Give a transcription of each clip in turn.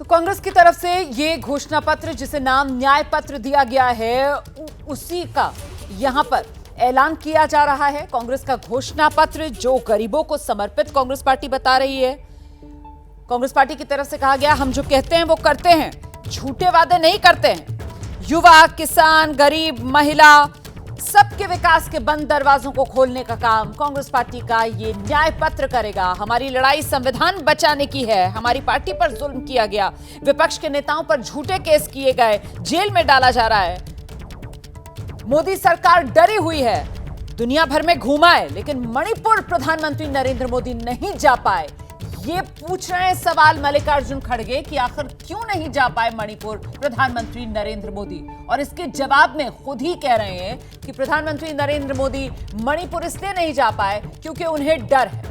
तो कांग्रेस की तरफ से ये घोषणा पत्र जिसे नाम न्याय पत्र दिया गया है, उसी का यहां पर ऐलान किया जा रहा है। कांग्रेस का घोषणा पत्र जो गरीबों को समर्पित कांग्रेस पार्टी बता रही है। कांग्रेस पार्टी की तरफ से कहा गया, हम जो कहते हैं वो करते हैं, झूठे वादे नहीं करते हैं। युवा, किसान, गरीब, महिला सबके विकास के बंद दरवाजों को खोलने का काम कांग्रेस पार्टी का ये न्याय पत्र करेगा। हमारी लड़ाई संविधान बचाने की है। हमारी पार्टी पर जुल्म किया गया, विपक्ष के नेताओं पर झूठे केस किए गए, जेल में डाला जा रहा है। मोदी सरकार डरी हुई है, दुनिया भर में घूमा है, लेकिन मणिपुर प्रधानमंत्री नरेंद्र मोदी नहीं जा पाए। ये पूछ रहे हैं सवाल मल्लिकार्जुन खड़गे कि आखिर क्यों नहीं जा पाए मणिपुर प्रधानमंत्री नरेंद्र मोदी, और इसके जवाब में खुद ही कह रहे हैं कि प्रधानमंत्री नरेंद्र मोदी मणिपुर इसलिए नहीं जा पाए क्योंकि उन्हें डर है।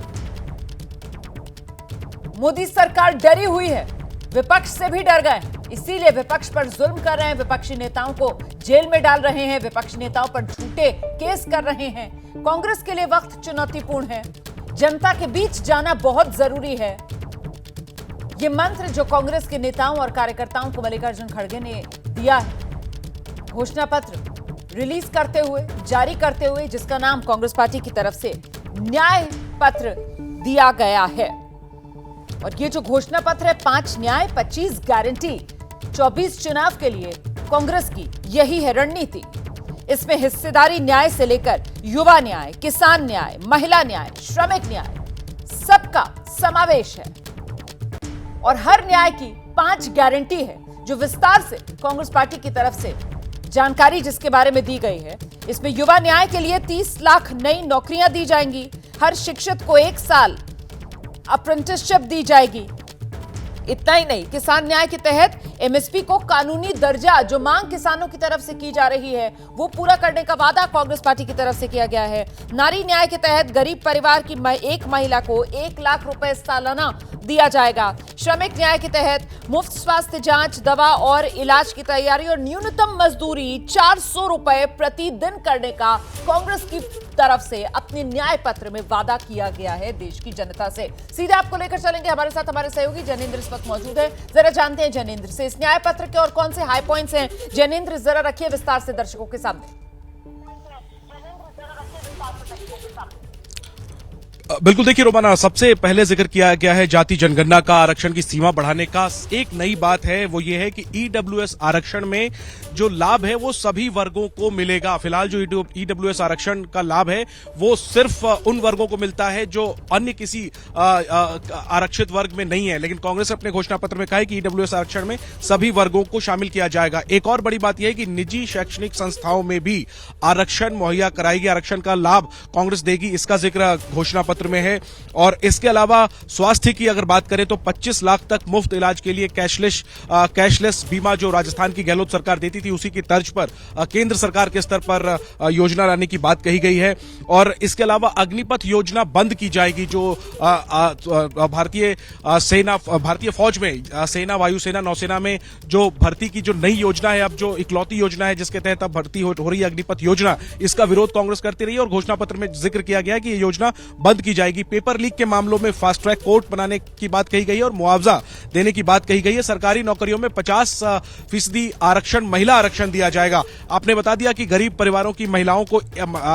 मोदी सरकार डरी हुई है, विपक्ष से भी डर गए, इसीलिए विपक्ष पर जुल्म कर रहे हैं, विपक्षी नेताओं को जेल में डाल रहे हैं, विपक्षी नेताओं पर झूठे केस कर रहे हैं। कांग्रेस के लिए वक्त चुनौतीपूर्ण है, जनता के बीच जाना बहुत जरूरी है। ये मंत्र जो कांग्रेस के नेताओं और कार्यकर्ताओं को मल्लिकार्जुन खड़गे ने दिया है, घोषणा पत्र रिलीज करते हुए, जारी करते हुए, जिसका नाम कांग्रेस पार्टी की तरफ से न्याय पत्र दिया गया है। और ये जो घोषणा पत्र है, 5 न्याय 25 गारंटी 24 चुनाव के लिए कांग्रेस की यही है रणनीति। इसमें हिस्सेदारी न्याय से लेकर युवा न्याय, किसान न्याय, महिला न्याय, श्रमिक न्याय, सबका समावेश है। और हर न्याय की 5 गारंटी है जो विस्तार से कांग्रेस पार्टी की तरफ से जानकारी जिसके बारे में दी गई है। इसमें युवा न्याय के लिए 30 लाख नई नौकरियां दी जाएंगी, हर शिक्षित को 1 साल अप्रेंटिसशिप दी जाएगी। इतना ही नहीं, किसान न्याय के तहत एमएसपी को कानूनी दर्जा, जो मांग किसानों की तरफ से की जा रही है, वो पूरा करने का वादा कांग्रेस पार्टी की तरफ से किया गया है। नारी न्याय के तहत गरीब परिवार की एक महिला को 1 लाख रुपए सालाना दिया जाएगा। श्रमिक न्याय के तहत मुफ्त स्वास्थ्य जांच, दवा और इलाज की तैयारी और न्यूनतम मजदूरी 400 रुपए प्रतिदिन करने का कांग्रेस की तरफ से अपने न्याय पत्र में वादा किया गया है देश की जनता से। सीधे आपको लेकर चलेंगे, हमारे साथ हमारे सहयोगी जैनेंद्र इस वक्त मौजूद है। जरा जानते हैं जैनेंद्र से इस न्याय पत्र के और कौन से हाई पॉइंट्स हैं। जैनेंद्र, जरा रखिए विस्तार से दर्शकों के सामने। बिल्कुल, देखिए रोमाना, सबसे पहले जिक्र किया गया है जाति जनगणना का, आरक्षण की सीमा बढ़ाने का। एक नई बात है वो ये है कि ईडब्ल्यूएस आरक्षण में जो लाभ है वो सभी वर्गों को मिलेगा। फिलहाल जो ईडब्ल्यूएस आरक्षण का लाभ है वो सिर्फ उन वर्गों को मिलता है जो अन्य किसी आरक्षित वर्ग में नहीं है, लेकिन कांग्रेस अपने घोषणा पत्र में कहा है कि ईडब्ल्यूएस आरक्षण में सभी वर्गों को शामिल किया जाएगा। एक और बड़ी बात यह है कि निजी शैक्षणिक संस्थाओं में भी आरक्षण मुहैया कराएगी, आरक्षण का लाभ कांग्रेस देगी, इसका जिक्र घोषणा पत्र में है। और इसके अलावा स्वास्थ्य की अगर बात करें तो 25 लाख तक मुफ्त इलाज के लिए कैशलेस बीमा जो राजस्थान की गहलोत सरकार देती थी, उसी की तर्ज पर केंद्र सरकार के स्तर पर योजना लाने की बात कही गई है। और इसके अलावा अग्निपथ योजना बंद की जाएगी, जो भारतीय फौज में, सेना, वायुसेना, नौसेना में जो भर्ती की जो नई योजना है, अब जो इकलौती योजना है जिसके तहत अब भर्ती हो रही है अग्निपथ योजना, इसका विरोध कांग्रेस करती रही है और घोषणा पत्र में जिक्र किया गया कि यह योजना बंद की जाएगी। पेपर लीक के मामलों में फास्ट ट्रैक कोर्ट बनाने की बात कही गई है और मुआवजा देने की बात कही गई है। सरकारी नौकरियों में 50% आरक्षण, महिला आरक्षण दिया जाएगा। आपने बता दिया कि गरीब परिवारों की महिलाओं को,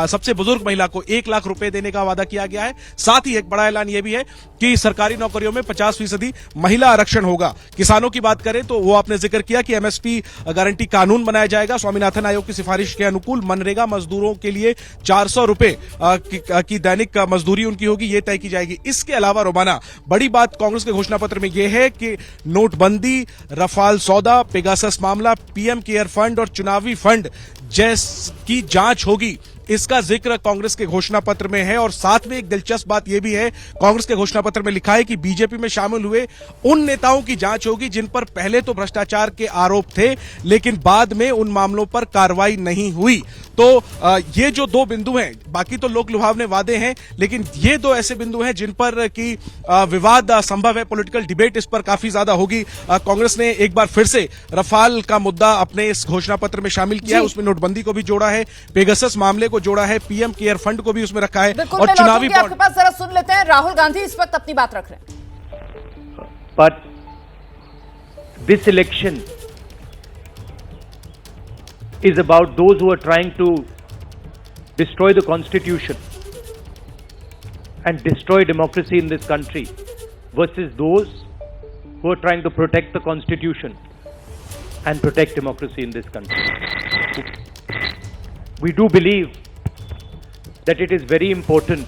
सबसे बुजुर्ग महिला को 1 लाख रुपए देने का वादा किया गया है। साथ ही एक बड़ा ऐलान यह भी है कि सरकारी नौकरियों में 50% महिला आरक्षण होगा। किसानों की बात करें तो वो आपने जिक्र किया कि एमएसपी गारंटी कानून बनाया जाएगा। स्वामीनाथन आयोग की सिफारिश के अनुकूल मनरेगा मजदूरों के लिए 400 रुपए की दैनिक मजदूरी उनकी होगी, ये तय की जाएगी। इसके अलावा रोमाना, बड़ी बात कांग्रेस के घोषणा पत्र में यह है कि नोटबंदी, रफाल सौदा, पेगासस मामला, पीएम केयर फंड और चुनावी फंड की जांच होगी, इसका जिक्र कांग्रेस के घोषणा पत्र में है। और साथ में एक दिलचस्प बात यह भी है, कांग्रेस के घोषणा पत्र में लिखा है कि बीजेपी में शामिल हुए उन नेताओं की जांच होगी जिन पर पहले तो भ्रष्टाचार के आरोप थे, लेकिन बाद में उन मामलों पर कार्रवाई नहीं हुई। तो ये जो 2 बिंदु हैं, बाकी तो लोक लुभावने वादे हैं, लेकिन ये 2 ऐसे बिंदु हैं जिन पर कि विवाद संभव है, पॉलिटिकल डिबेट इस पर काफी ज्यादा होगी। कांग्रेस ने एक बार फिर से रफाल का मुद्दा अपने इस घोषणा पत्र में शामिल किया है, उसमें नोटबंदी को भी जोड़ा है, पेगासस मामले को जोड़ा है, पीएम केयर फंड को भी उसमें रखा है और चुनावी बॉन्ड। आपके पास जरा सुन लेते हैं, राहुल गांधी इस वक्त अपनी बात रख रहे हैं। this election is about those who are trying to destroy the Constitution and destroy democracy in this country versus those who are trying to protect the Constitution and protect democracy in this country. We do believe that it is very important,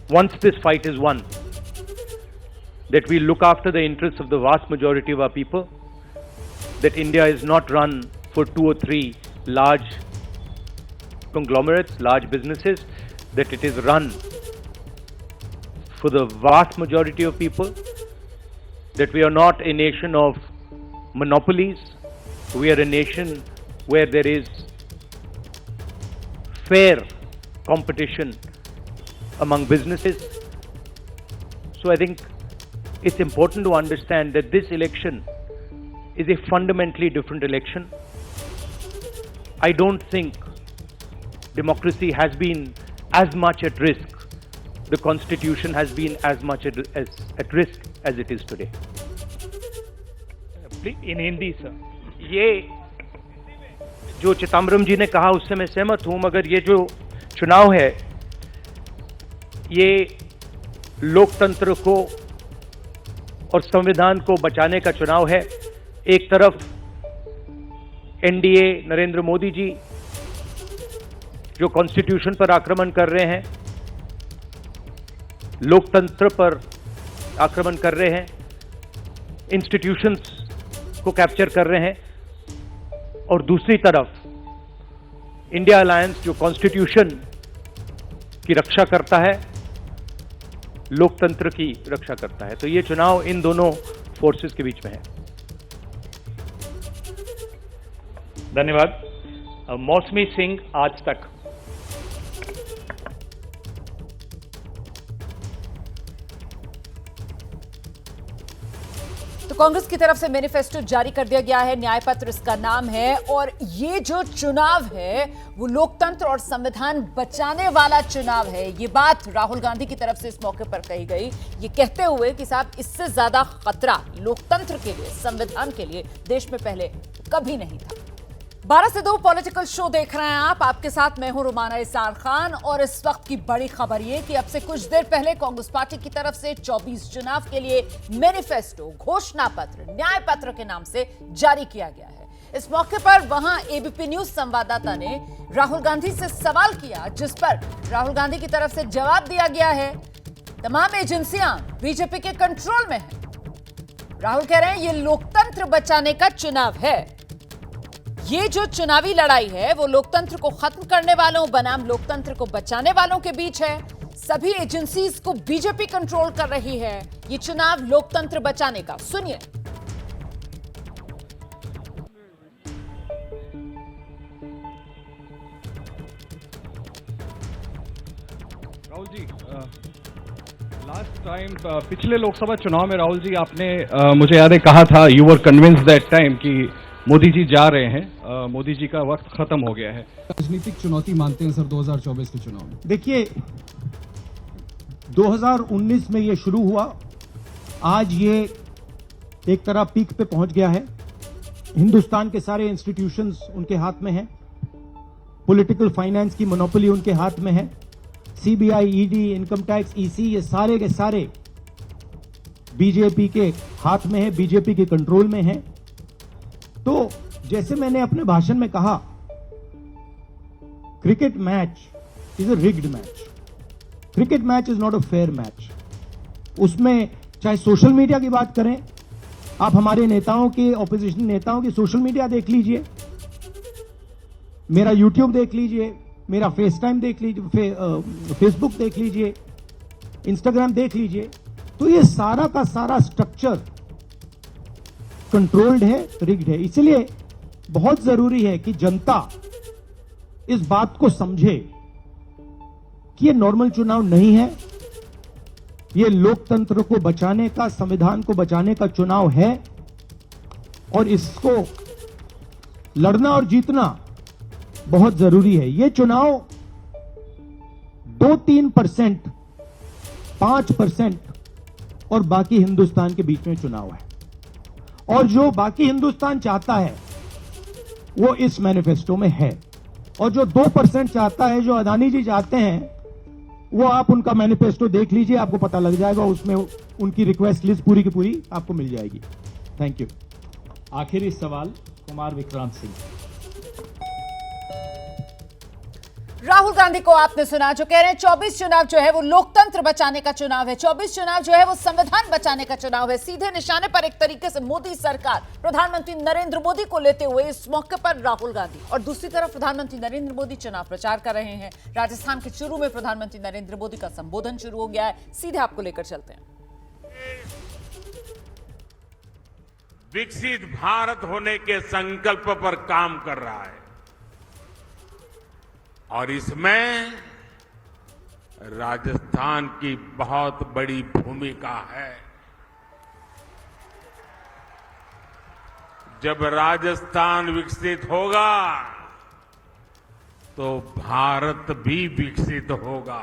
once this fight is won, that we look after the interests of the vast majority of our people, that India is not run for 2 or 3 large conglomerates, large businesses, that it is run for the vast majority of people, that we are not a nation of monopolies, we are a nation where there is fair competition among businesses. So I think it's important to understand that this election is a fundamentally different election. I don't think democracy has been as much at risk, the Constitution has been as much at risk as it is today. In Hindi sir, ये जो चिदम्बरम जी ने कहा उससे मैं सहमत हूं, मगर ये जो चुनाव है ये लोकतंत्र को और संविधान को बचाने का चुनाव है। एक तरफ एनडीए नरेंद्र मोदी जी जो कॉन्स्टिट्यूशन पर आक्रमण कर रहे हैं, लोकतंत्र पर आक्रमण कर रहे हैं, इंस्टीट्यूशंस को कैप्चर कर रहे हैं, और दूसरी तरफ इंडिया अलायंस जो कॉन्स्टिट्यूशन की रक्षा करता है, लोकतंत्र की रक्षा करता है। तो ये चुनाव इन दोनों फोर्सेस के बीच में है। धन्यवाद। मौसमी सिंह, आज तक। कांग्रेस की तरफ से मैनिफेस्टो जारी कर दिया गया है, न्याय पत्र इसका नाम है, और ये जो चुनाव है वो लोकतंत्र और संविधान बचाने वाला चुनाव है। ये बात राहुल गांधी की तरफ से इस मौके पर कही गई, ये कहते हुए कि साहब इससे ज्यादा खतरा लोकतंत्र के लिए, संविधान के लिए देश में पहले कभी नहीं था। 12 से 2 पॉलिटिकल शो देख रहे हैं आप, आपके साथ मैं हूं रुमाना इसार खान, और इस वक्त की बड़ी खबर ये कि अब से कुछ देर पहले कांग्रेस पार्टी की तरफ से 24 चुनाव के लिए मैनिफेस्टो, घोषणा पत्र, न्याय पत्र के नाम से जारी किया गया है। इस मौके पर वहां एबीपी न्यूज संवाददाता ने राहुल गांधी से सवाल किया, जिस पर राहुल गांधी की तरफ से जवाब दिया गया है तमाम एजेंसियां बीजेपी के कंट्रोल में है। राहुल कह रहे हैं ये लोकतंत्र बचाने का चुनाव है, ये जो चुनावी लड़ाई है वो लोकतंत्र को खत्म करने वालों बनाम लोकतंत्र को बचाने वालों के बीच है। सभी एजेंसीज को बीजेपी कंट्रोल कर रही है। ये चुनाव लोकतंत्र बचाने का, सुनिए। राहुल जी, लास्ट टाइम पिछले लोकसभा चुनाव में राहुल जी आपने मुझे याद है कहा था, you were convinced that time कि मोदी जी जा रहे हैं, मोदी जी का वक्त खत्म हो गया है। राजनीतिक चुनौती मानते हैं सर 2024 के चुनाव में? देखिए, 2019 में ये शुरू हुआ, आज ये एक तरह पीक पे पहुंच गया है। हिंदुस्तान के सारे इंस्टीट्यूशंस उनके हाथ में हैं, पॉलिटिकल फाइनेंस की मोनोपोली उनके हाथ में है, CBI, ED, income tax, EC, ये सारे के सारे बीजेपी के हाथ में है, बीजेपी के कंट्रोल में है। तो जैसे मैंने अपने भाषण में कहा, cricket match is a rigged match. Cricket match is not a fair match. उसमें चाहे सोशल मीडिया की बात करें, आप हमारे नेताओं के, ऑपोजिशन नेताओं की सोशल मीडिया देख लीजिए, मेरा यूट्यूब देख लीजिए, मेरा फेस टाइम देख लीजिए, फेसबुक देख लीजिए, इंस्टाग्राम देख लीजिए, तो ये सारा का सारा स्ट्रक्चर कंट्रोल्ड है, रिग्ड है। इसलिए बहुत जरूरी है कि जनता इस बात को समझे कि ये नॉर्मल चुनाव नहीं है, ये लोकतंत्र को बचाने का, संविधान को बचाने का चुनाव है, और इसको लड़ना और जीतना बहुत जरूरी है। ये चुनाव 2-3%, 5% और बाकी हिंदुस्तान के बीच में चुनाव है। और जो बाकी हिंदुस्तान चाहता है वो इस मैनिफेस्टो में है, और जो 2% चाहता है, जो अदानी जी चाहते हैं, वो आप उनका मैनिफेस्टो देख लीजिए, आपको पता लग जाएगा। उसमें उनकी रिक्वेस्ट लिस्ट पूरी की पूरी आपको मिल जाएगी। Thank you. आखिरी सवाल कुमार विक्रांत सिंह। राहुल गांधी को आपने सुना, जो कह रहे हैं 24 चुनाव जो है वो लोकतंत्र बचाने का चुनाव है, 24 चुनाव जो है वो संविधान बचाने का चुनाव है। सीधे निशाने पर एक तरीके से मोदी सरकार, प्रधानमंत्री नरेंद्र मोदी को लेते हुए इस मौके पर राहुल गांधी, और दूसरी तरफ प्रधानमंत्री नरेंद्र मोदी चुनाव प्रचार कर रहे हैं। राजस्थान के चूरू में प्रधानमंत्री नरेंद्र मोदी का संबोधन शुरू हो गया है। सीधे आपको लेकर चलते हैं। विकसित भारत होने के संकल्प पर काम कर रहा है, और इसमें राजस्थान की बहुत बड़ी भूमिका है। जब राजस्थान विकसित होगा तो भारत भी विकसित होगा।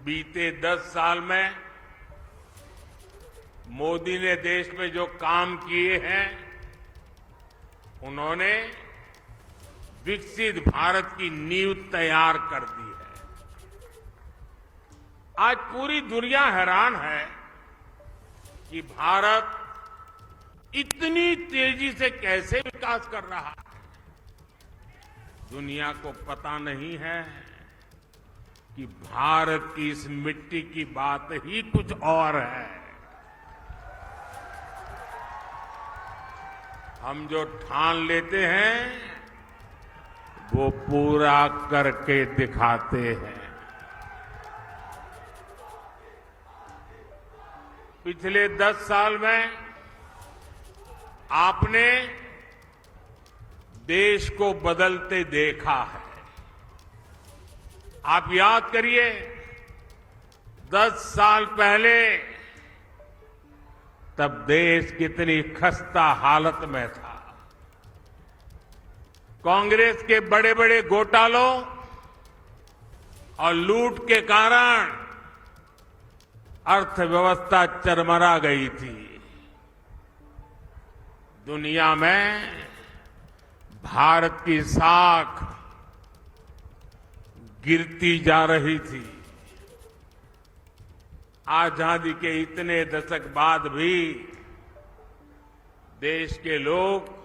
बीते 10 साल में मोदी ने देश में जो काम किए हैं, उन्होंने विकसित भारत की नींव तैयार कर दी है। आज पूरी दुनिया हैरान है कि भारत इतनी तेजी से कैसे विकास कर रहा है। दुनिया को पता नहीं है कि भारत की इस मिट्टी की बात ही कुछ और है। हम जो ठान लेते हैं वो पूरा करके दिखाते हैं। पिछले 10 साल में आपने देश को बदलते देखा है। आप याद करिए, 10 साल पहले तब देश कितनी खस्ता हालत में था। कांग्रेस के बड़े बड़े घोटालों और लूट के कारण अर्थव्यवस्था चरमरा गई थी। दुनिया में भारत की साख गिरती जा रही थी। आजादी के इतने दशक बाद भी देश के लोग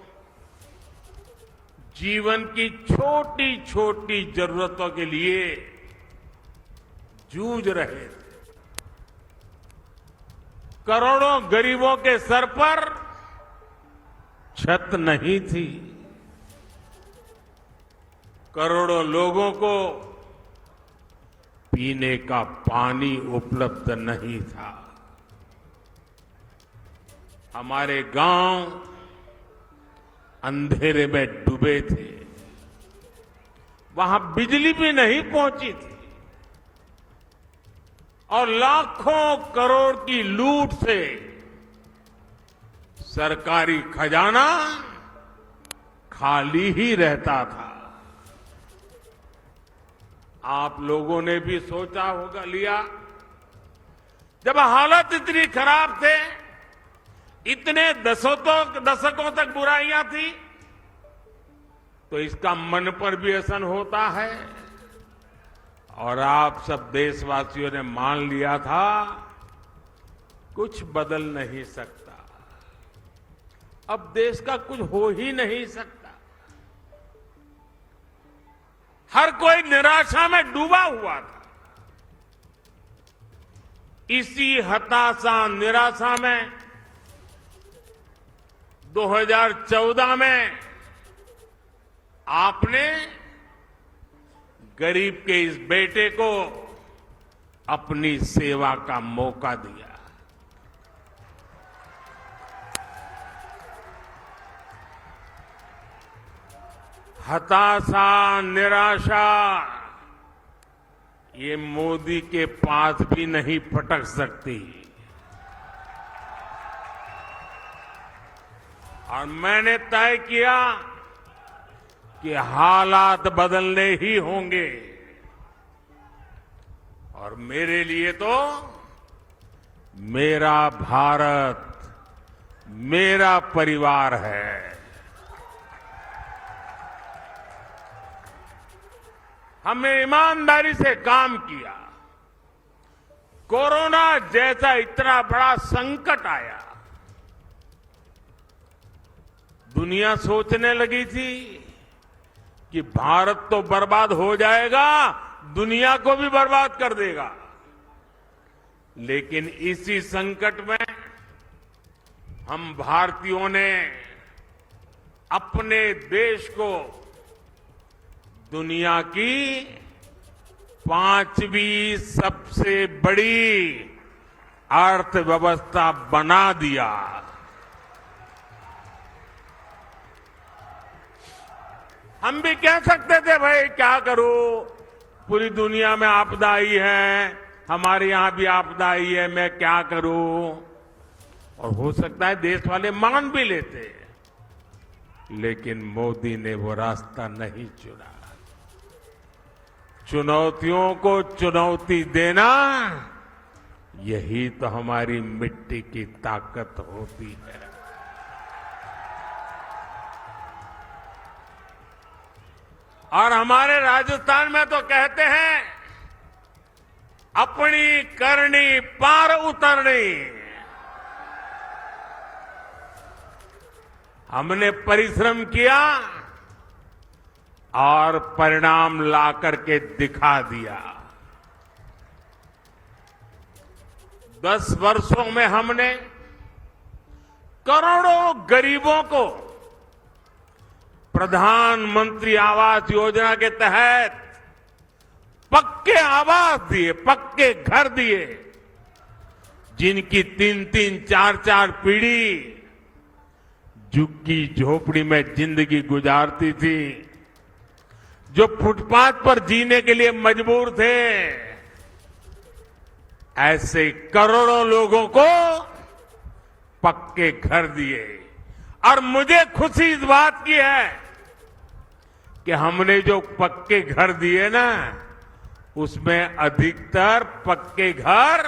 जीवन की छोटी छोटी जरूरतों के लिए जूझ रहे थे। करोड़ों गरीबों के सर पर छत नहीं थी। करोड़ों लोगों को पीने का पानी उपलब्ध नहीं था। हमारे गांव अंधेरे में डूबे थे, वहां बिजली भी नहीं पहुंची थी, और लाखों करोड़ की लूट से सरकारी खजाना खाली ही रहता था। आप लोगों ने भी सोचा होगा लिया, जब हालत इतनी खराब थे, इतने दशकों तक बुराइयां थी, तो इसका मन पर भी असर होता है। और आप सब देशवासियों ने मान लिया था कुछ बदल नहीं सकता, अब देश का कुछ हो ही नहीं सकता। हर कोई निराशा में डूबा हुआ था। इसी हताशा निराशा में 2014 में आपने गरीब के इस बेटे को अपनी सेवा का मौका दिया। हताशा निराशा ये मोदी के पास भी नहीं फटक सकती, और मैंने तय किया कि हालात बदलने ही होंगे, और मेरे लिए तो मेरा भारत मेरा परिवार है। हमने ईमानदारी से काम किया। कोरोना जैसा इतना बड़ा संकट आया, दुनिया सोचने लगी थी कि भारत तो बर्बाद हो जाएगा, दुनिया को भी बर्बाद कर देगा। लेकिन इसी संकट में हम भारतीयों ने अपने देश को दुनिया की 5वीं सबसे बड़ी अर्थव्यवस्था बना दिया। हम भी कह सकते थे भाई क्या करूं, पूरी दुनिया में आपदा आई है, हमारे यहां भी आपदा आई है, मैं क्या करूं। और हो सकता है देश वाले मान भी लेते, लेकिन मोदी ने वो रास्ता नहीं चुना। चुनौतियों को चुनौती देना, यही तो हमारी मिट्टी की ताकत होती है। और हमारे राजस्थान में तो कहते हैं, अपनी करनी पार उतरनी। हमने परिश्रम किया और परिणाम ला करके दिखा दिया। 10 वर्षों में हमने करोड़ों गरीबों को प्रधानमंत्री आवास योजना के तहत पक्के आवास दिए, पक्के घर दिए, जिनकी 3-3, 4-4 पीढ़ी झुग्गी झोपड़ी में जिंदगी गुजारती थी, जो फुटपाथ पर जीने के लिए मजबूर थे, ऐसे करोड़ों लोगों को पक्के घर दिए। और मुझे खुशी इस बात की है कि हमने जो पक्के घर दिए ना, उसमें अधिकतर पक्के घर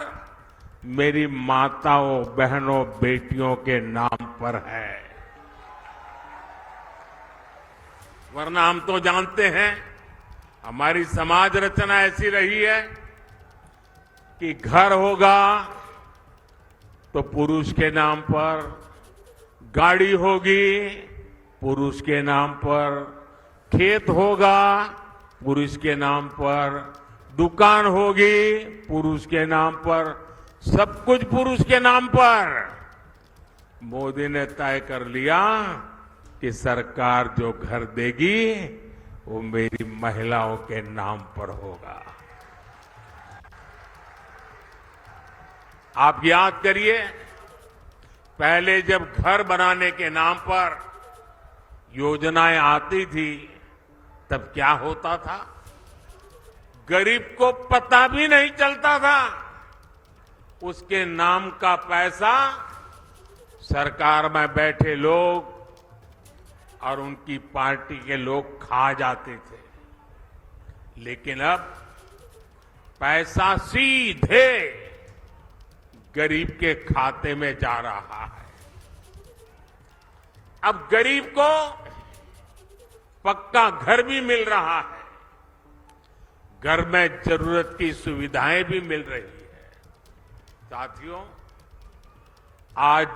मेरी माताओं, बहनों, बेटियों के नाम पर है। वरना हम तो जानते हैं हमारी समाज रचना ऐसी रही है कि घर होगा तो पुरुष के नाम पर, गाड़ी होगी पुरुष के नाम पर, खेत होगा पुरुष के नाम पर, दुकान होगी पुरुष के नाम पर, सब कुछ पुरुष के नाम पर। मोदी ने तय कर लिया कि सरकार जो घर देगी वो मेरी महिलाओं के नाम पर होगा। आप याद करिए, पहले जब घर बनाने के नाम पर योजनाएं आती थी, तब क्या होता था, गरीब को पता भी नहीं चलता था। उसके नाम का पैसा सरकार में बैठे लोग और उनकी पार्टी के लोग खा जाते थे। लेकिन अब पैसा सीधे गरीब के खाते में जा रहा है। अब गरीब को पक्का घर भी मिल रहा है, घर में जरूरत की सुविधाएं भी मिल रही है। साथियों, आज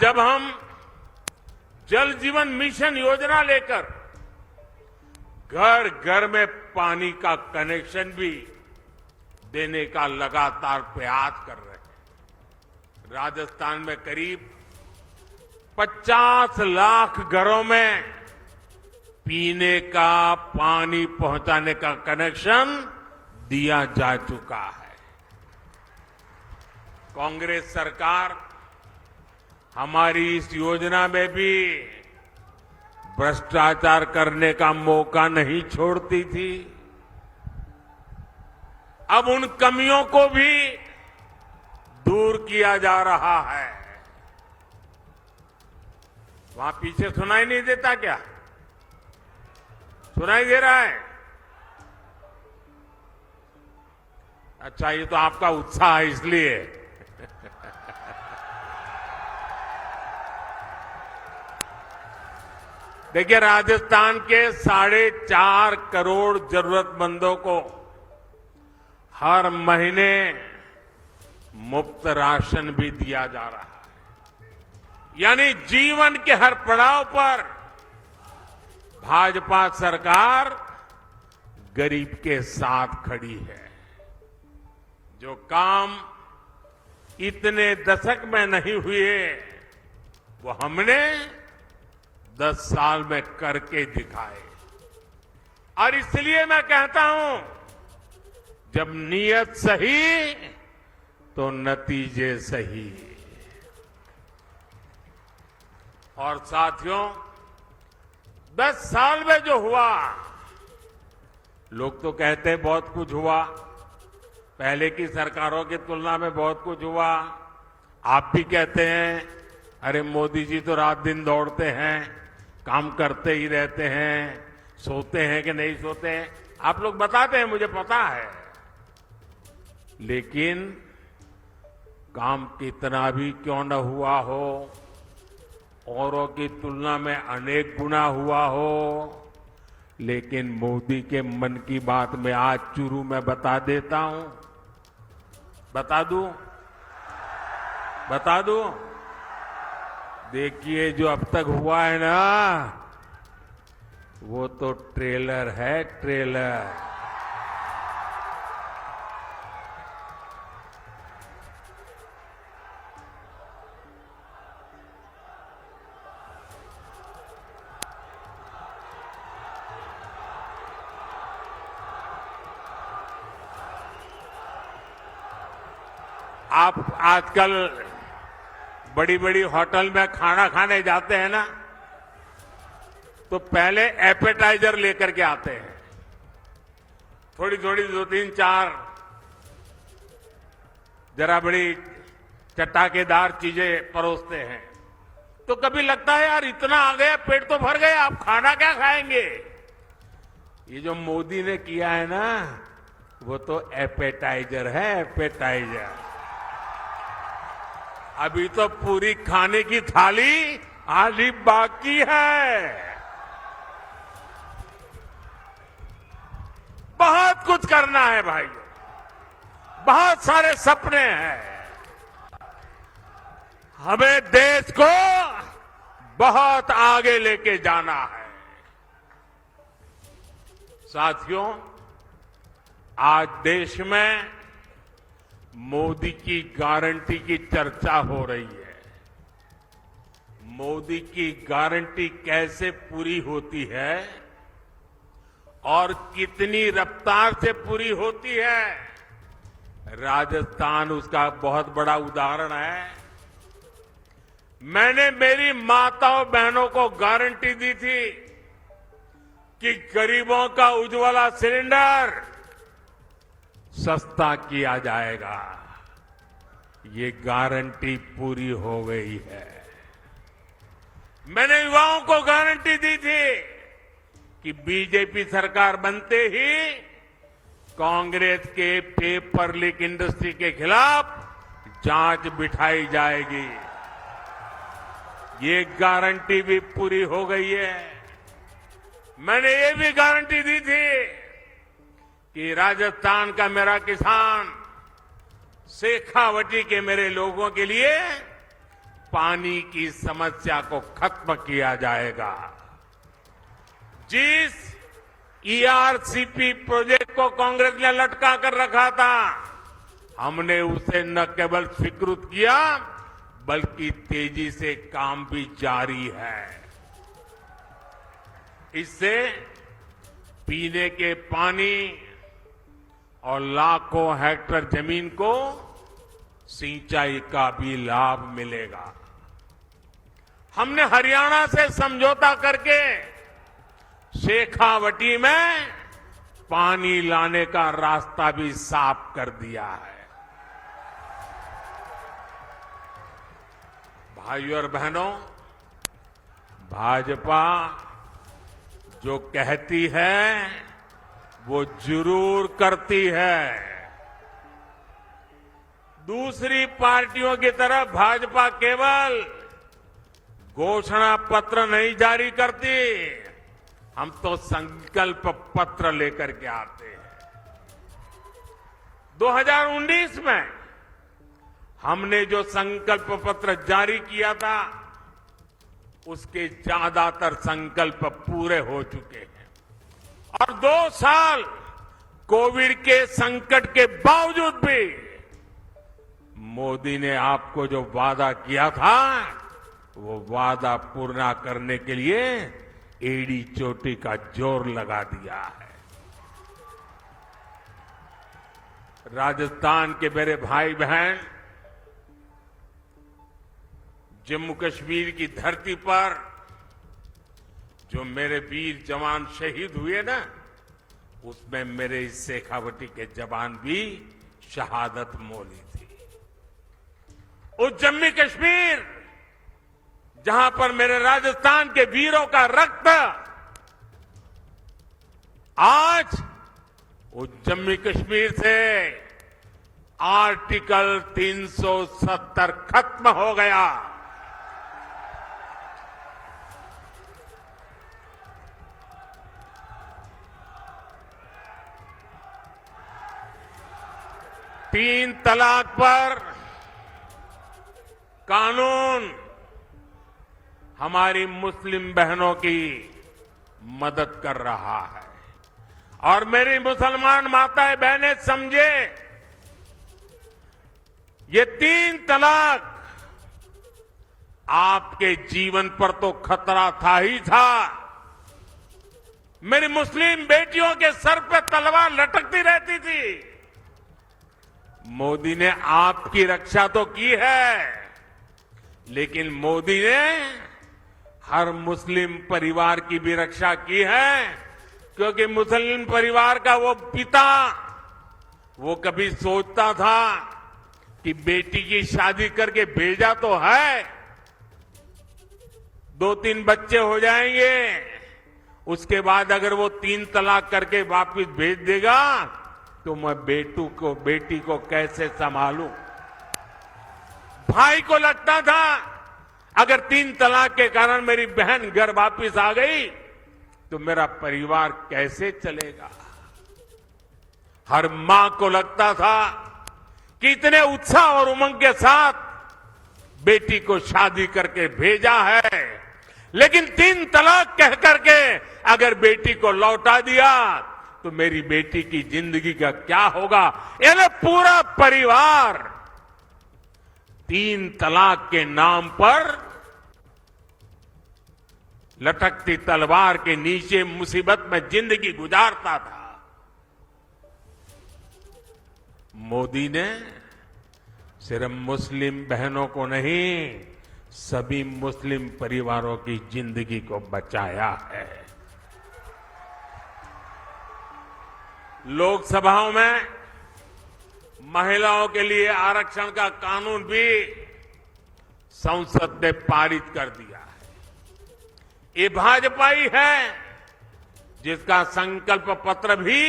जब हम जल जीवन मिशन योजना लेकर घर घर में पानी का कनेक्शन भी देने का लगातार प्रयास कर रहे हैं। राजस्थान में करीब 50 लाख घरों में पीने का पानी पहुंचाने का कनेक्शन दिया जा चुका है। कांग्रेस सरकार हमारी इस योजना में भी भ्रष्टाचार करने का मौका नहीं छोड़ती थी। अब उन कमियों को भी दूर किया जा रहा है। वहां पीछे सुनाई नहीं देता क्या? सुनाई दे रहा है? अच्छा, ये तो आपका उत्साह है इसलिए। देखिए, राजस्थान के 4.5 करोड़ जरूरतमंदों को हर महीने मुफ्त राशन भी दिया जा रहा है। यानी जीवन के हर पड़ाव पर भाजपा सरकार गरीब के साथ खड़ी है। जो काम इतने दशक में नहीं हुए, वो हमने 10 साल में करके दिखाए। और इसलिए मैं कहता हूं, जब नीयत सही तो नतीजे सही। और साथियों, 10 साल में जो हुआ, लोग तो कहते हैं बहुत कुछ हुआ, पहले की सरकारों की तुलना में बहुत कुछ हुआ। आप भी कहते हैं, अरे मोदी जी तो रात दिन दौड़ते हैं, काम करते ही रहते हैं, सोते हैं कि नहीं सोते हैं, आप लोग बताते हैं, मुझे पता है। लेकिन काम कितना भी क्यों न हुआ हो, औरों की तुलना में अनेक गुना हुआ हो, लेकिन मोदी के मन की बात में आज चुरू में बता देता हूं। बता दूं? देखिए, जो अब तक हुआ है ना, वो तो ट्रेलर है, ट्रेलर। आप आजकल बड़ी बड़ी होटल में खाना खाने जाते हैं ना, तो पहले एपेटाइजर लेकर के आते हैं, थोड़ी थोड़ी 2, 3, 4 जरा बड़ी चटाकेदार चीजें परोसते हैं। तो कभी लगता है यार इतना आ गया, पेट तो भर गया, आप खाना क्या खाएंगे। ये जो मोदी ने किया है ना, वो तो एपेटाइजर है, एपेटाइजर। अभी तो पूरी खाने की थाली आधी बाकी है। बहुत कुछ करना है भाई, बहुत सारे सपने हैं। हमें देश को बहुत आगे लेके जाना है। साथियों, आज देश में मोदी की गारंटी की चर्चा हो रही है। मोदी की गारंटी कैसे पूरी होती है और कितनी रफ्तार से पूरी होती है, राजस्थान उसका बहुत बड़ा उदाहरण है। मैंने मेरी माताओं बहनों को गारंटी दी थी कि गरीबों का उज्ज्वला सिलेंडर सस्ता किया जाएगा। ये गारंटी पूरी हो गई है। मैंने युवाओं को गारंटी दी थी कि बीजेपी सरकार बनते ही कांग्रेस के पेपर लीक इंडस्ट्री के खिलाफ जांच बिठाई जाएगी। ये गारंटी भी पूरी हो गई है। मैंने ये भी गारंटी दी थी कि राजस्थान का मेरा किसान, शेखावटी के मेरे लोगों के लिए पानी की समस्या को खत्म किया जाएगा। जिस ईआरसीपी प्रोजेक्ट को कांग्रेस ने लटका कर रखा था, हमने उसे न केवल स्वीकृत किया बल्कि तेजी से काम भी जारी है। इससे पीने के पानी और लाखों हेक्टेयर जमीन को सिंचाई का भी लाभ मिलेगा। हमने हरियाणा से समझौता करके शेखावटी में पानी लाने का रास्ता भी साफ कर दिया है। भाइयों और बहनों, भाजपा जो कहती है वो जरूर करती है। दूसरी पार्टियों की तरह भाजपा केवल घोषणा पत्र नहीं जारी करती, हम तो संकल्प पत्र लेकर के आते हैं। 2019 में हमने जो संकल्प पत्र जारी किया था, उसके ज्यादातर संकल्प पूरे हो चुके हैं और 2 साल कोविड के संकट के बावजूद भी मोदी ने आपको जो वादा किया था, वो वादा पूरा करने के लिए एड़ी चोटी का जोर लगा दिया है। राजस्थान के मेरे भाई बहन, जम्मू कश्मीर की धरती पर जो मेरे वीर जवान शहीद हुए ना, उसमें मेरे इस शेखावटी के जवान भी शहादत मोली थी। उस जम्मू कश्मीर जहां पर मेरे राजस्थान के वीरों का रक्त आज उस जम्मू कश्मीर से आर्टिकल 370 खत्म हो गया। तीन तलाक पर कानून हमारी मुस्लिम बहनों की मदद कर रहा है और मेरी मुसलमान माताएं बहनें समझे, ये 3 तलाक आपके जीवन पर तो खतरा था ही था। मेरी मुस्लिम बेटियों के सर पे तलवार लटकती रहती थी। मोदी ने आपकी रक्षा तो की है, लेकिन मोदी ने हर मुस्लिम परिवार की भी रक्षा की है, क्योंकि मुस्लिम परिवार का वो पिता, वो कभी सोचता था कि बेटी की शादी करके भेजा तो है, 2-3 बच्चे हो जाएंगे, उसके बाद अगर वो 3 तलाक करके वापस भेज देगा तो मैं बेटी को कैसे संभालूं। भाई को लगता था अगर 3 तलाक के कारण मेरी बहन घर वापस आ गई तो मेरा परिवार कैसे चलेगा। हर मां को लगता था कि इतने उत्साह और उमंग के साथ बेटी को शादी करके भेजा है, लेकिन 3 तलाक कह करके अगर बेटी को लौटा दिया तो मेरी बेटी की जिंदगी का क्या होगा। यानी पूरा परिवार 3 तलाक के नाम पर लटकती तलवार के नीचे मुसीबत में जिंदगी गुजारता था। मोदी ने सिर्फ मुस्लिम बहनों को नहीं, सभी मुस्लिम परिवारों की जिंदगी को बचाया है। लोकसभाओं में महिलाओं के लिए आरक्षण का कानून भी संसद ने पारित कर दिया है। ये भाजपा ही है जिसका संकल्प पत्र भी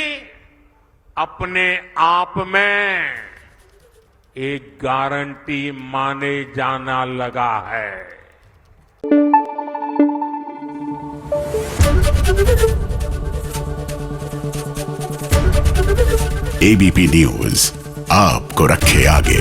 अपने आप में एक गारंटी माने जाना लगा है। एबीपी न्यूज आपको रखे आगे।